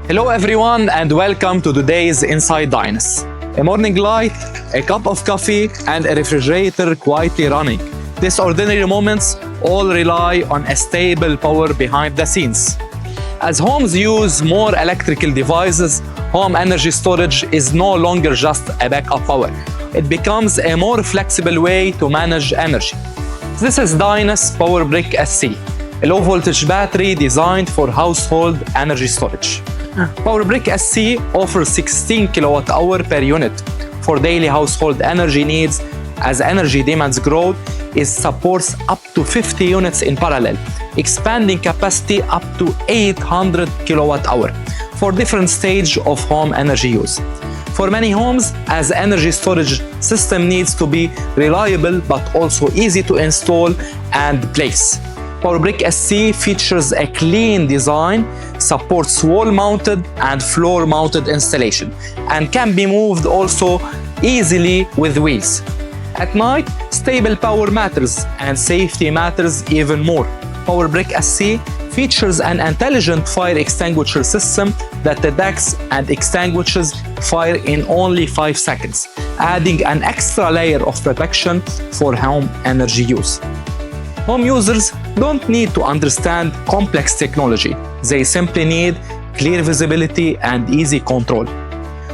Hello everyone and welcome to today's Inside Dyness. A morning light, a cup of coffee and a refrigerator quietly running. These ordinary moments all rely on a stable power behind the scenes. As homes use more electrical devices, home energy storage is no longer just a backup power. It becomes a more flexible way to manage energy. This is DynessPowerBrick SC, a low-voltage battery designed for household energy storage. PowerBrick SC offers 16 kWh per unit for daily household energy needs. As energy demands grow, it supports up to 50 units in parallel, expanding capacity up to 800 kWh for different stages of home energy use. For many homes, as energy storage system needs to be reliable but also easy to install and place. PowerBrick SC features a clean design, supports wall-mounted and floor-mounted installation, and can be moved also easily with wheels. At night, stable power matters and safety matters even more. PowerBrick SC features an intelligent fire extinguisher system that detects and extinguishes fire in only 5 seconds, adding an extra layer of protection for home energy use. Home users don't need to understand complex technology. They simply need clear visibility and easy control.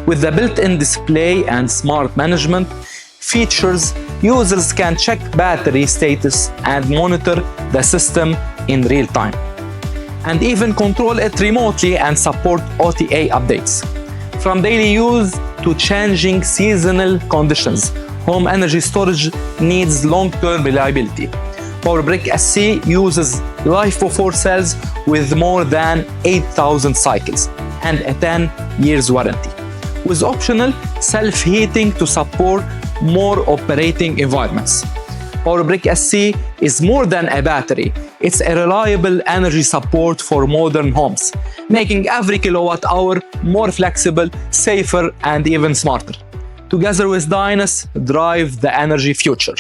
With the built-in display and smart management features, users can check battery status and monitor the system in real time, and even control it remotely and support OTA updates. From daily use to changing seasonal conditions, home energy storage needs long-term reliability. PowerBrick SC uses life-of-4 cells with more than 8,000 cycles and a 10 years warranty, with optional self-heating to support more operating environments. PowerBrick SC is more than a battery. It's a reliable energy support for modern homes, making every kilowatt hour more flexible, safer, and even smarter. Together with Dyness, drive the energy future.